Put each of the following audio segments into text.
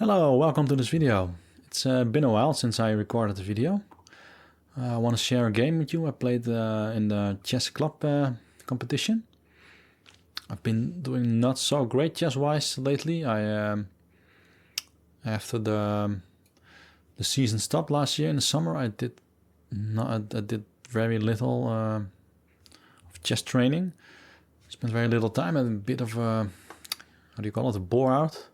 Hello, welcome to this video. It's been a while since I recorded the video. I want to share a game with you. I played in the chess club competition. I've been doing not so great chess-wise lately. After the season stopped last year in the summer, I did very little of chess training. Spent very little time and a bit of a, how do you call it, a bore out.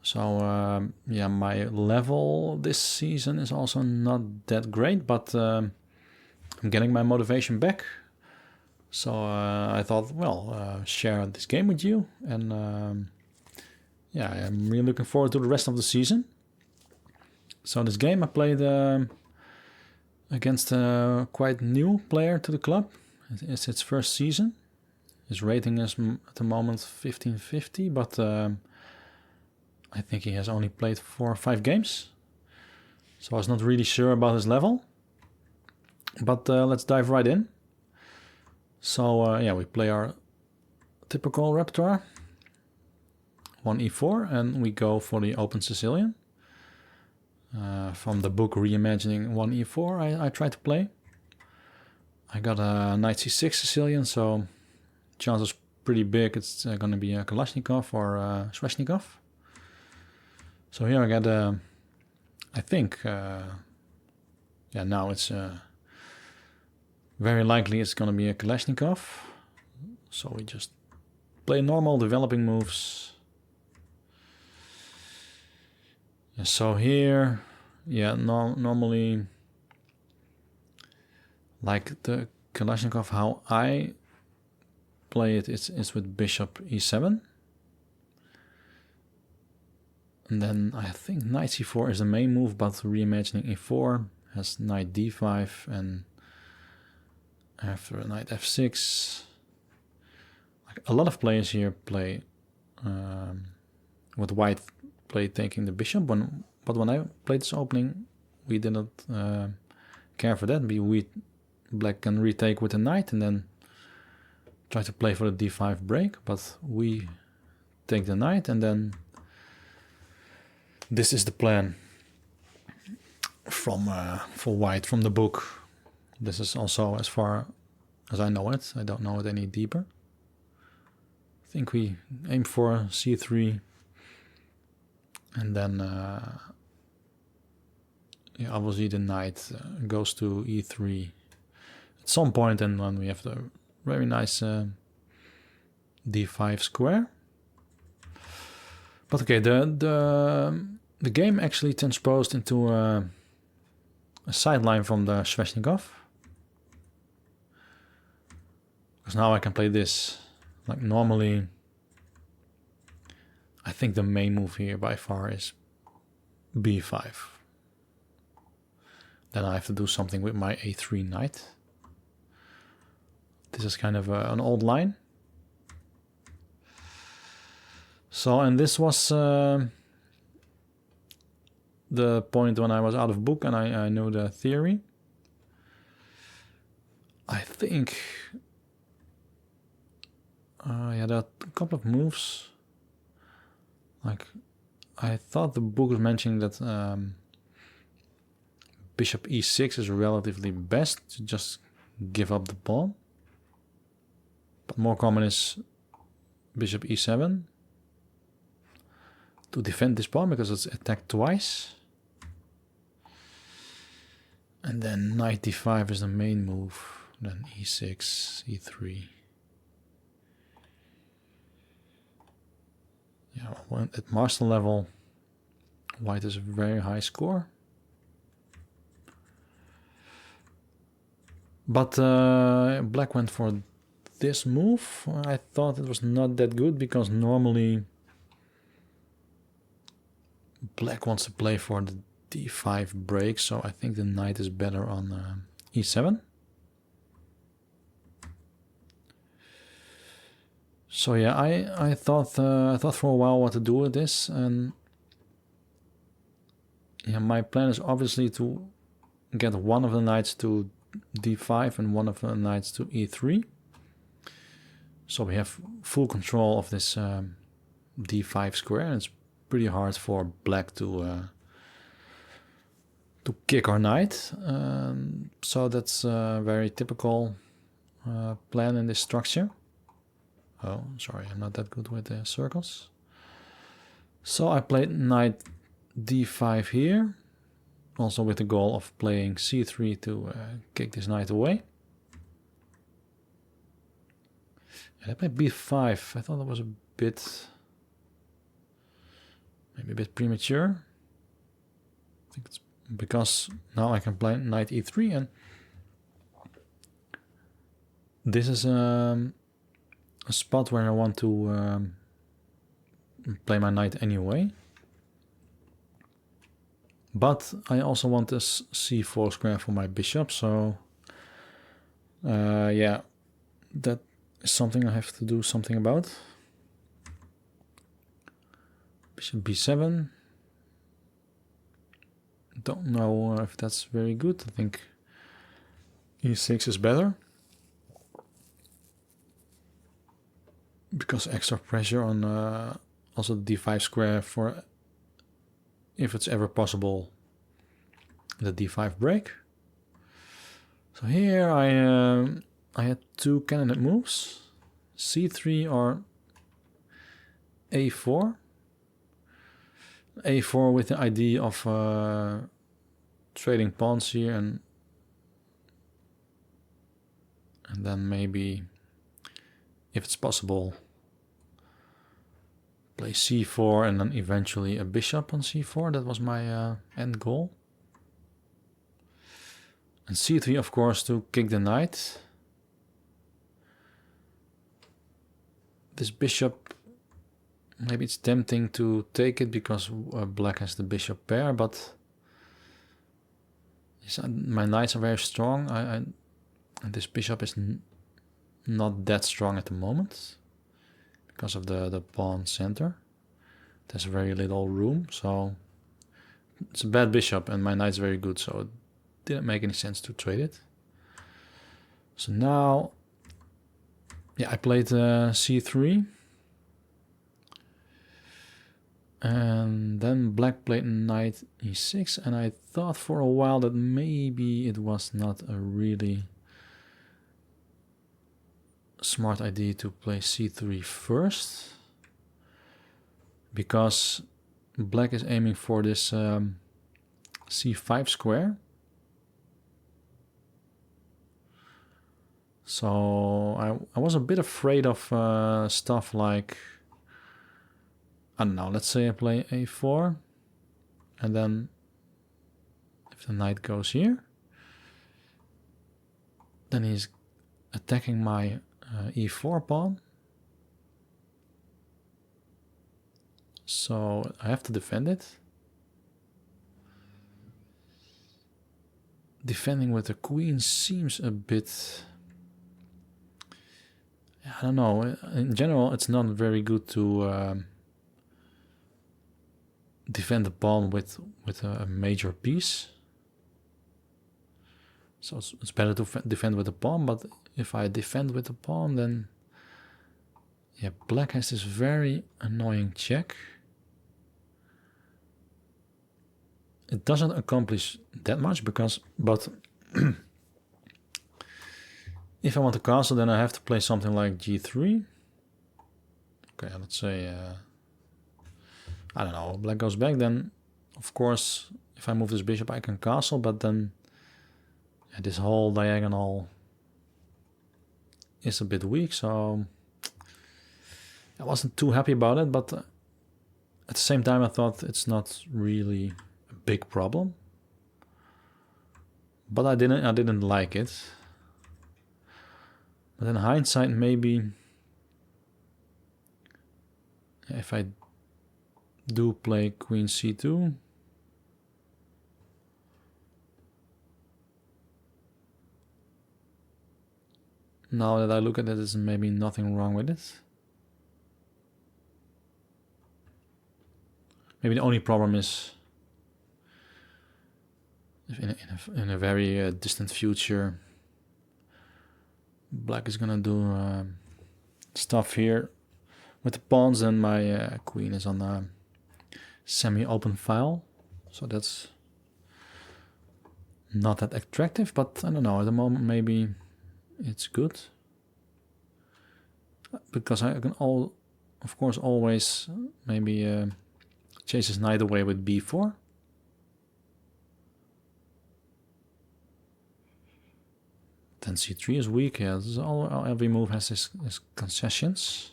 So yeah, my level this season is also not that great, but I'm getting my motivation back. So I thought, well, share this game with you, and yeah, I'm really looking forward to the rest of the season. So this game I played against a quite new player to the club. It's its first season. His rating is at the moment 1550, but I think he has only played 4 or 5 games. So I was not really sure about his level. But let's dive right in. So yeah, we play our typical repertoire. 1 e4, and we go for the open Sicilian. From the book Reimagining 1 e4 I tried to play. I got a knight c6 Sicilian, so chances pretty big it's going to be a Kalashnikov or Sveshnikov. So here I got I think, yeah, now it's very likely it's going to be a Kalashnikov. So we just play normal developing moves. And so here, yeah, normally, like the Kalashnikov, how I play it is with bishop e7. And then I think knight c4 is the main move, but Reimagining e4 has knight d5, and after knight f6, like a lot of players here play with white play taking the bishop. But when I played this opening, we didn't care for that. Black can retake with the knight and then try to play for the d5 break, but we take the knight, and then this is the plan from for white from the book. This is also as far as I know it. I don't know it any deeper. I think we aim for c3, and then yeah, obviously the knight goes to e3 at some point, and then we have the very nice d5 square. But okay, the game actually transposed into a sideline from the Sveshnikov. Because now I can play this. Like normally, I think the main move here by far is b5. Then I have to do something with my a3 knight. This is kind of an old line. So, and this was the point when I was out of book and I knew the theory. I think, yeah, there are a couple of moves. Like, I thought the book was mentioning that bishop e6 is relatively best to just give up the pawn. But more common is bishop e7 to defend this pawn because it's attacked twice. And then knight d5 is the main move. Then e6, e3. Yeah, at master level, white is a very high score. But black went for this move. I thought it was not that good because normally black wants to play for the d5 break, so I think the knight is better on e7. So yeah, I thought for a while what to do with this, and yeah, my plan is obviously to get one of the knights to d5 and one of the knights to e3. So we have full control of this d5 square, and it's pretty hard for black to kick our knight. So that's a very typical plan in this structure. Oh, sorry, I'm not that good with the circles. So I played knight d5 here, also with the goal of playing c3 to kick this knight away. And I played b5. I thought that was maybe a bit premature. I think it's because now I can play knight e3, and this is a spot where I want to play my knight anyway. But I also want this c4 square for my bishop, so yeah, that is something I have to do something about. Bishop b7. Don't know if that's very good. I think e6 is better, because extra pressure on also the d5 square for, if it's ever possible, the d5 break. So here I had two candidate moves, c3 or a4. a4 with the idea of trading pawns here, and then maybe, if it's possible, play c4 and then eventually a bishop on c4. That was my end goal. And c3, of course, to kick the knight. This bishop, maybe it's tempting to take it because black has the bishop pair, but my knights are very strong. And this bishop is not that strong at the moment because of the pawn center. There's very little room, so it's a bad bishop, and my knight's very good, so it didn't make any sense to trade it. So now, yeah, I played c3. And then black played knight e6, and I thought for a while that maybe it was not a really smart idea to play c3 first, because black is aiming for this c5 square. So I was a bit afraid of stuff like, I don't know, let's say I play a4, and then if the knight goes here, then he's attacking my e4 pawn. So I have to defend it. Defending with the queen seems a bit, I don't know, in general it's not very good to defend the pawn with a major piece. So it's better to defend with the pawn, but if I defend with the pawn, then yeah, black has this very annoying check. It doesn't accomplish that much but if I want to castle, then I have to play something like g3. Okay, let's say I don't know, black goes back, then of course if I move this bishop I can castle, but then this whole diagonal is a bit weak, so I wasn't too happy about it, but at the same time I thought it's not really a big problem. But I didn't like it. But in hindsight, maybe if I do play queen c2, now that I look at it, there's maybe nothing wrong with it. Maybe the only problem is if in a very distant future, black is gonna do stuff here with the pawns, and my queen is on semi-open file, so that's not that attractive, but I don't know, at the moment maybe it's good, because I can of course always maybe chase his knight away with b4. Then c3 is weak. Yeah, this is every move has his concessions.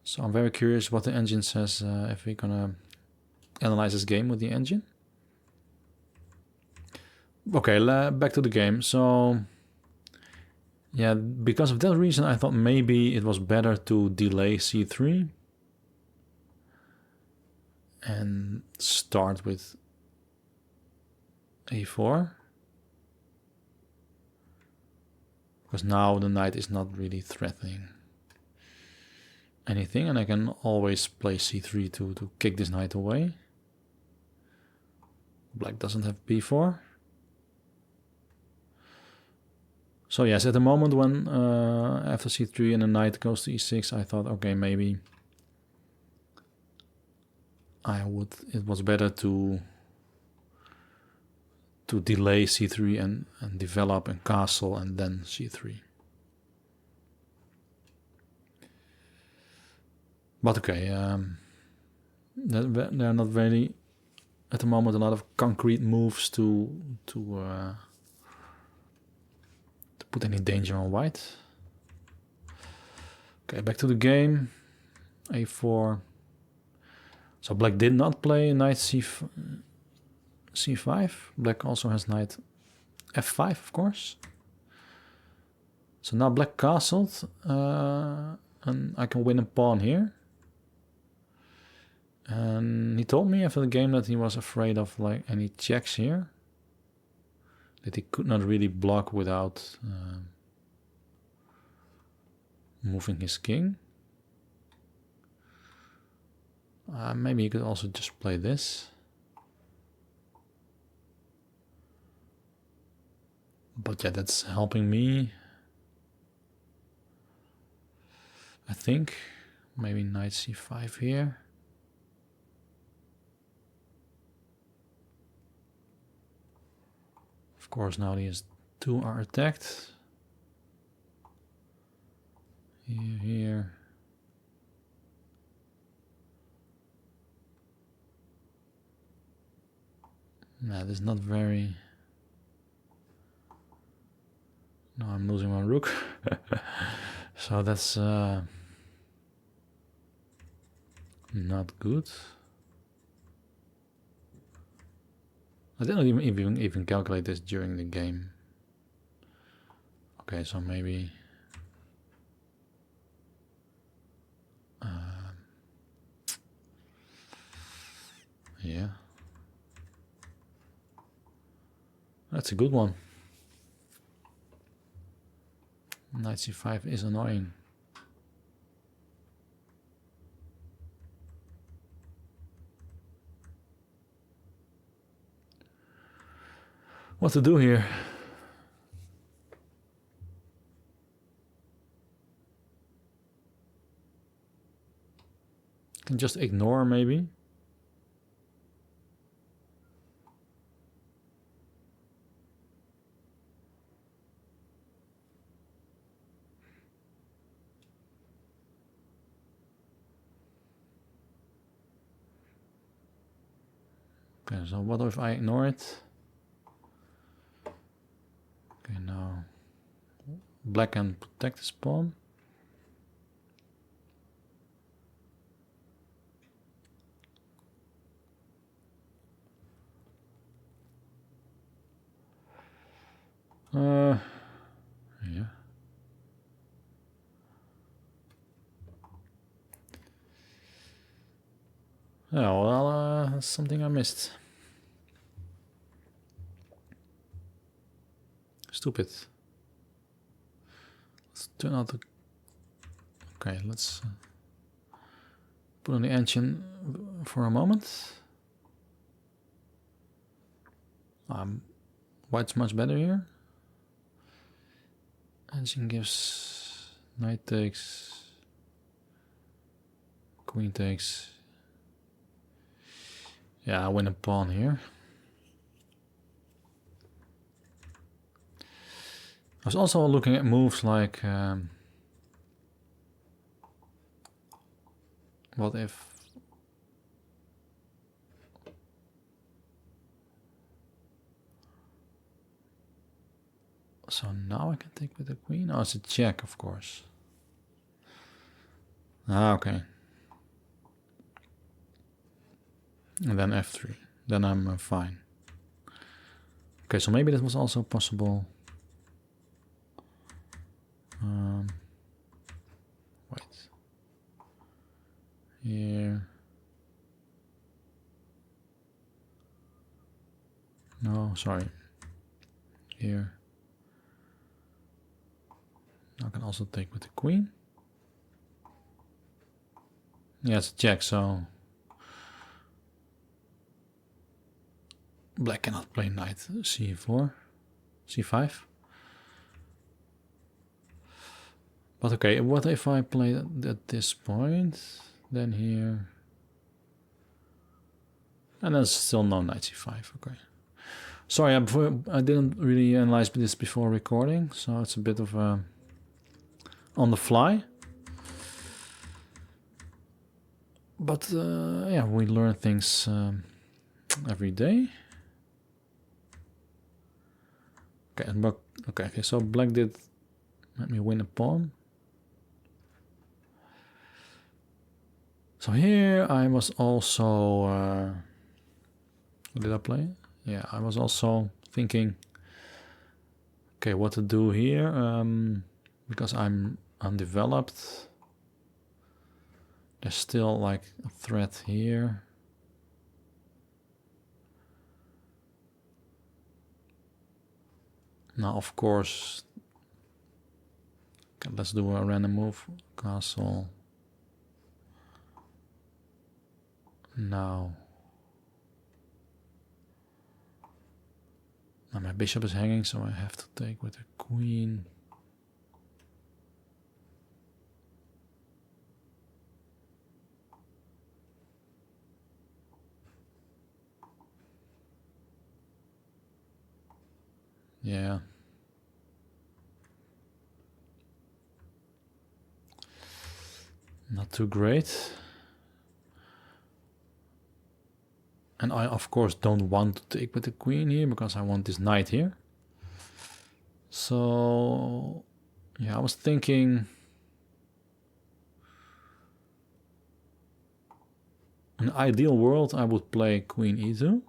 So I'm very curious what the engine says if we're gonna analyze this game with the engine. Okay, back to the game. So yeah, because of that reason, I thought maybe it was better to delay c3 and start with a4. Because now the knight is not really threatening anything, and I can always play c3 to kick this knight away. Black doesn't have b4. So yes, at the moment when after c3 and the knight goes to e6, I thought, okay, maybe it was better to delay c3 and develop and castle and then c3. But okay, there are not very at the moment a lot of concrete moves to put any danger on white. Okay, back to the game. a4. So black did not play knight c5. Black also has knight f5, of course. So now black castled, and I can win a pawn here. And he told me after the game that he was afraid of like any checks here, that he could not really block without moving his king. Maybe he could also just play this. But yeah, that's helping me, I think. Maybe knight c5 here. Of course, now these two are attacked. Here. Nah, this is not very... No, I'm losing my rook. So that's not good. I didn't even calculate this during the game. Okay, so maybe yeah, that's a good one. Knight c5 is annoying. What to do here? Can just ignore maybe. Okay, so what if I ignore it? Okay, now black can protect this pawn. Yeah. Yeah, well, that's something I missed. Stupid. Let's turn out the... Okay, let's put on the engine for a moment. White's much better here. Engine gives knight takes, queen takes. Yeah, I win a pawn here. I was also looking at moves like what if so now I can take with the queen? Oh, it's a check, of course. Ah, okay. And then f3. Then I'm fine. Okay, so maybe that was also possible. Wait. Here. No, sorry. Here. I can also take with the queen. Yeah, it's a check, so black cannot play knight c4, c5. But okay, what if I play at this point? Then here. And there's still no knight c5, okay. Sorry, I didn't really analyze this before recording, so it's a bit of a on the fly. But yeah, we learn things every day. Okay, okay, so black did let me win a pawn. So here I was also what did I play? Yeah, I was also thinking, okay, what to do here, because I'm undeveloped. There's still like a threat here. Now, of course, okay, let's do a random move. Castle. Now my bishop is hanging, so I have to take with the queen. Yeah. Not too great. And I, of course, don't want to take with the queen here because I want this knight here. So, yeah, I was thinking in an ideal world, I would play queen e2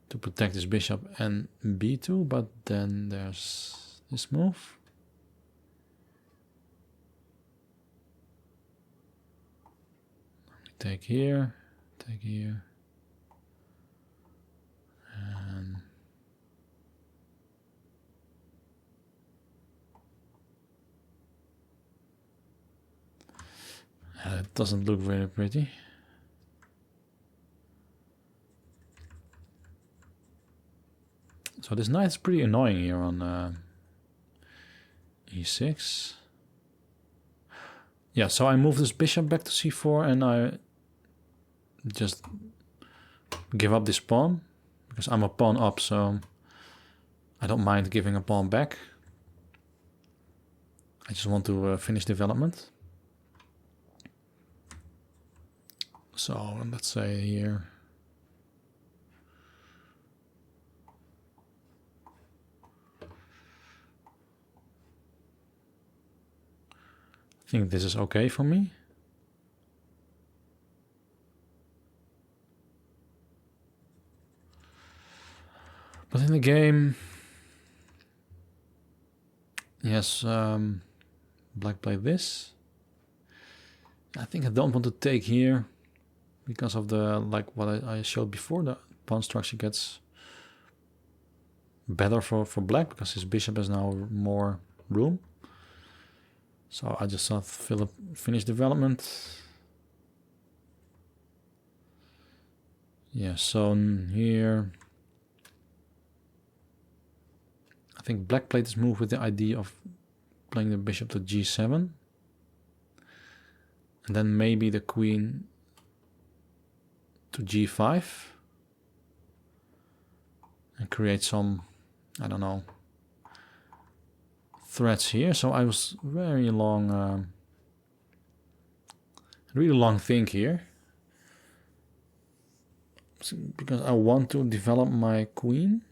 to protect this bishop and b2, but then there's this move. Take here, take here. And it doesn't look very pretty. So this knight is pretty annoying here on e6. Yeah, so I move this bishop back to c4 and I just give up this pawn because I'm a pawn up, so I don't mind giving a pawn back. I just want to finish development. So let's say here. I think this is okay for me. But in the game, yes, black played this. I think I don't want to take here because of the, like what I showed before, the pawn structure gets better for black because his bishop has now more room. So I just thought finish development. Yeah, so here I think black played this move with the idea of playing the bishop to g7. And then maybe the queen to g5 and create some, I don't know, threads here. So I was very long, really long think here, because I want to develop my queen.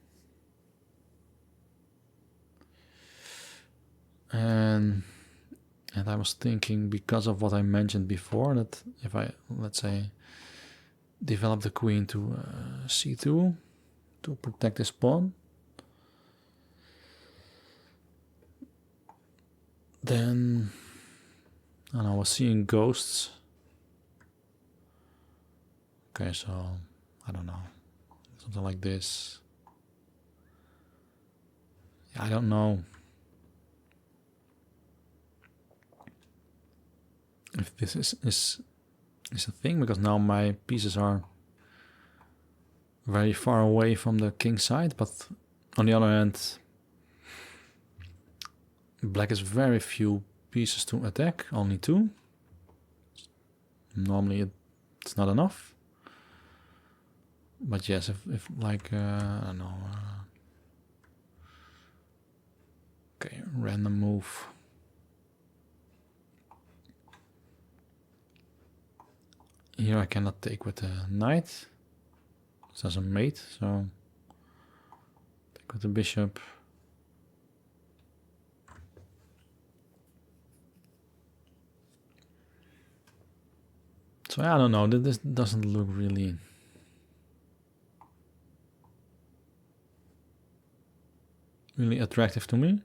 And I was thinking, because of what I mentioned before, that if I, let's say, develop the queen to c2 to protect this pawn, then, and I was seeing ghosts. Okay, so I don't know, something like this. Yeah, I don't know if this is a thing, because now my pieces are very far away from the king side, but on the other hand, black has very few pieces to attack, only 2. Normally it's not enough. But yes, if like, I don't know, okay, random move. Here I cannot take with the knight. It doesn't mate, so take with the bishop. So I don't know, this doesn't look really attractive to me.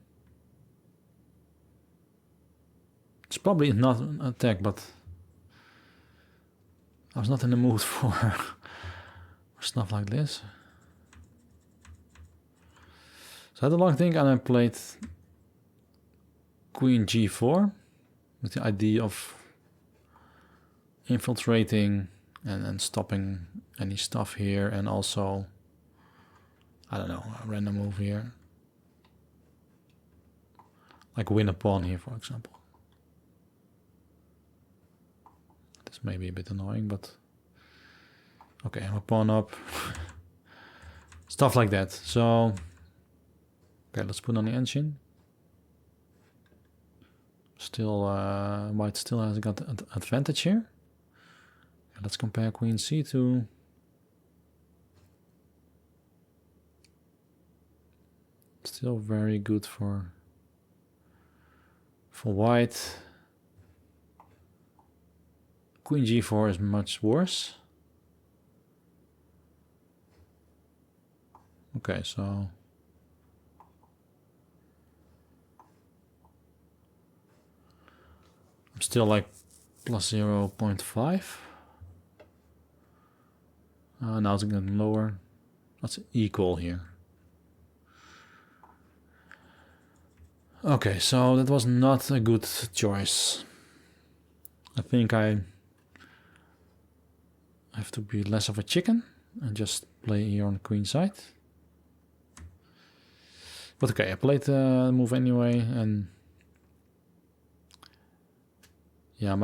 It's probably not an attack, but I was not in the mood for stuff like this. So I had a long think, and I played queen g4 with the idea of infiltrating and stopping any stuff here, and also, I don't know, a random move here. Like win a pawn here, for example. This may be a bit annoying, but okay, I'm a pawn up. Stuff like that. So, okay, let's put on the engine. Still, white still has got an advantage here. Okay, let's compare queen c2. Still very good for white. Queen g4 is much worse. Okay, so I'm still like plus 0.5. Now it's getting lower. That's equal here. Okay, so that was not a good choice. I think I have to be less of a chicken and just play here on the queen side. But okay, I played the move anyway, and yeah,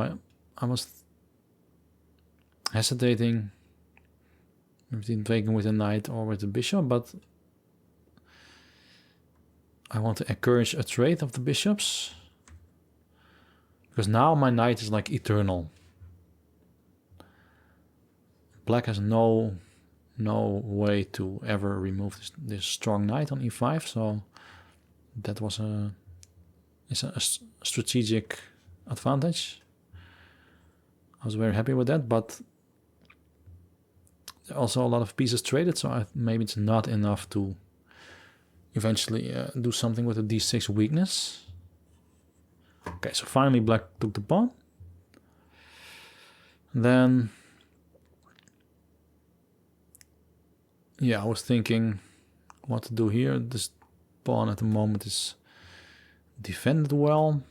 I was hesitating between taking with the knight or with the bishop, but I want to encourage a trade of the bishops, because now my knight is like eternal. Black has no way to ever remove this strong knight on e5, so that was a strategic advantage. I was very happy with that, but there are also a lot of pieces traded, so maybe it's not enough to eventually do something with the d6 weakness. Okay, so finally black took the pawn. Then, yeah, I was thinking what to do here. This pawn at the moment is defended well.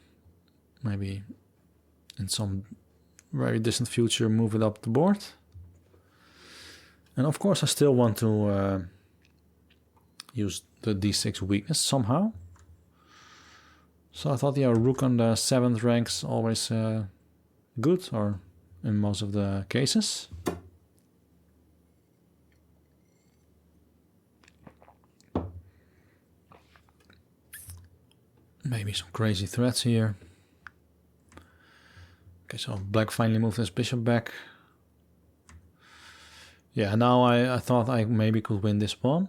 Maybe in some very distant future move it up the board. And of course I still want to use the d6 weakness somehow. So I thought, yeah, rook on the 7th rank's always good, or in most of the cases. Maybe some crazy threats here. Okay, so black finally moved his bishop back. Yeah, now I thought I maybe could win this pawn.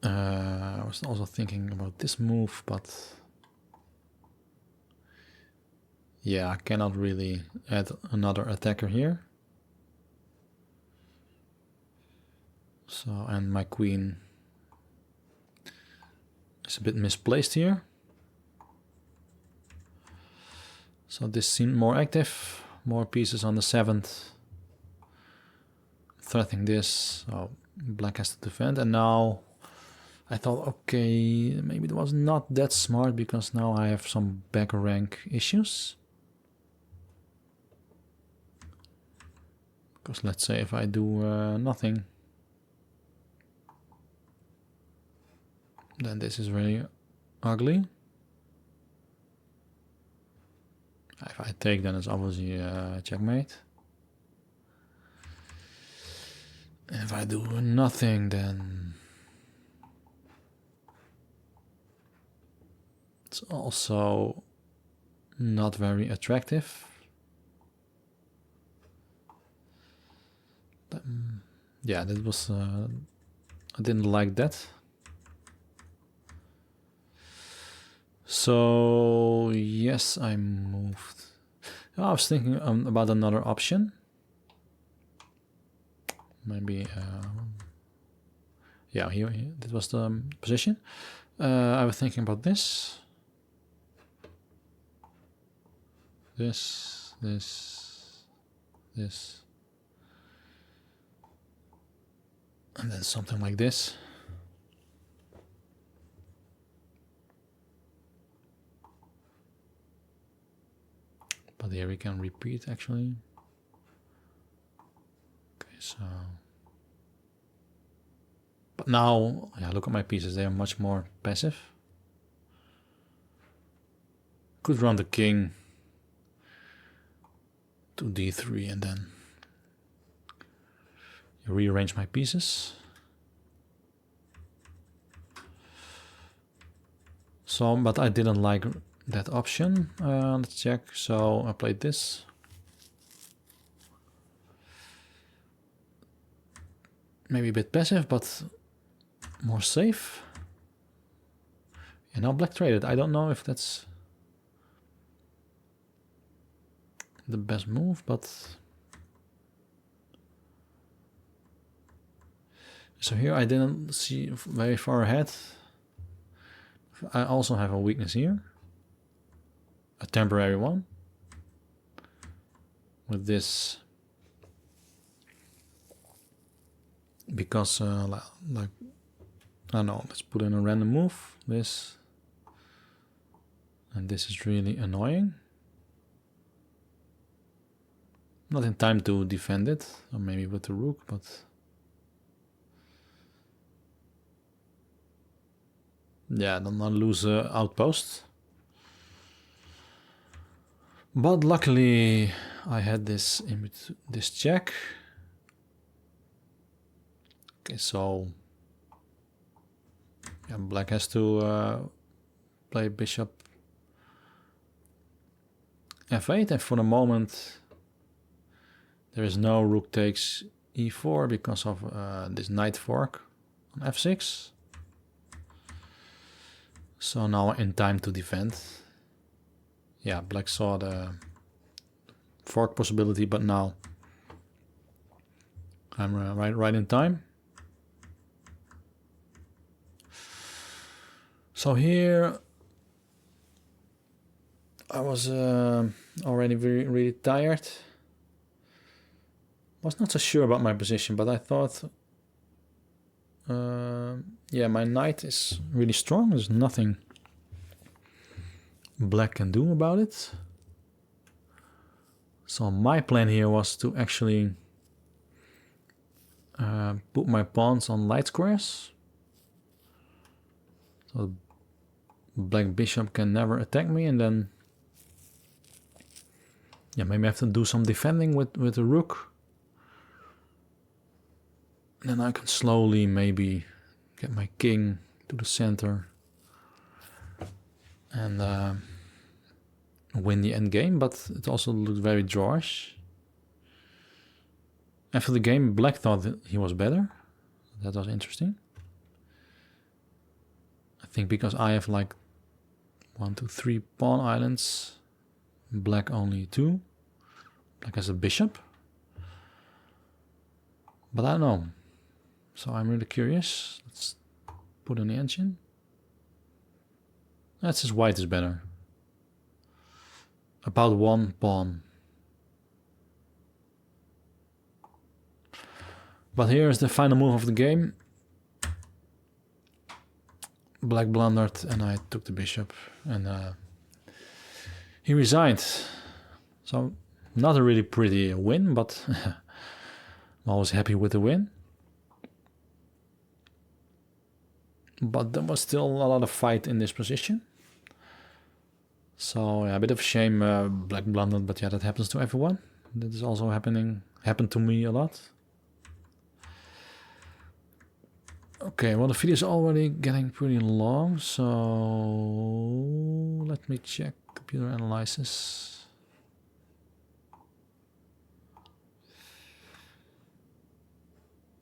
I was also thinking about this move, but yeah, I cannot really add another attacker here. So, and my queen is a bit misplaced here. So this seemed more active, more pieces on the 7th. Threatening this, so black has to defend, and now I thought, okay, maybe it was not that smart because now I have some back rank issues. Because let's say if I do nothing, then this is very ugly. If I take, then it's obviously checkmate. And if I do nothing, then it's also not very attractive. Yeah, that was I didn't like that. So yes, I moved. I was thinking about another option. Maybe yeah, here that was the position. I was thinking about this, this, and then something like this. But here we can repeat actually. Okay, so. But now, yeah, look at my pieces, they are much more passive. Could run the king to d3 and then rearrange my pieces. So, but I didn't like that option. Let's check. So I played this. Maybe a bit passive, but more safe. And now black traded. I don't know if that's the best move, but so here I didn't see very far ahead. I also have a weakness here, a temporary one, with this, because like I don't know, let's put in a random move, this, and this is really annoying. Not in time to defend it, or maybe with the rook, but yeah, don't not lose outpost. But luckily I had this check. Okay, so yeah, black has to play bishop f8, and for the moment there is no rook takes e4 because of this knight fork on f6. So now in time to defend. Yeah, black saw the fork possibility, but now I'm right in time. So here I was already really tired. Was not so sure about my position, but I thought, yeah, my knight is really strong. There's nothing black can do about it. So my plan here was to actually put my pawns on light squares. So black bishop can never attack me, and then yeah, maybe I have to do some defending with the rook. And then I can slowly maybe get my king to the center and win the end game, but it also looked very drawish. After the game, Black thought that he was better. That was interesting. I think because I have like 1, 2, 3 pawn islands, Black only 2. Black has a bishop. But I don't know. So I'm really curious. Let's put in the engine. That says white is better. About 1 pawn. But here's the final move of the game. Black blundered and I took the bishop. And he resigned. So not a really pretty win, but I'm always happy with the win. But there was still a lot of fight in this position. So yeah, a bit of a shame Black blundered, but yeah, that happens to everyone. That is also happened to me a lot. Okay, well the video is already getting pretty long, so let me check computer analysis.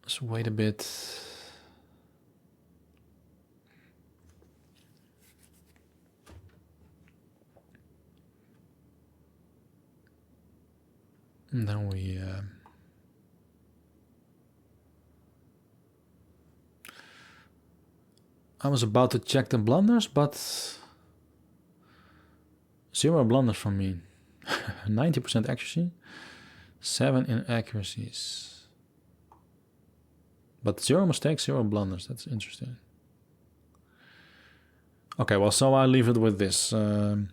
Let's wait a bit. And then we I was about to check the blunders, but 0 blunders from me. 90% accuracy, 7 inaccuracies. But 0 mistakes, 0 blunders. That's interesting. Okay, well, so I'll leave it with this. Was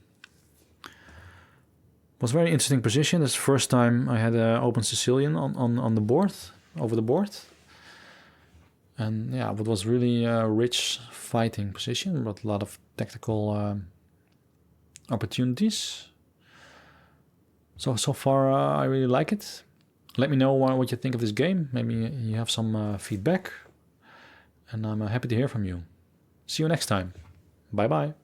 a very interesting position. It's the first time I had an open Sicilian on the board, over the board. And yeah, it was really a rich fighting position, but a lot of tactical opportunities. So far I really like it. Let me know what you think of this game. Maybe you have some feedback. And I'm happy to hear from you. See you next time. Bye bye.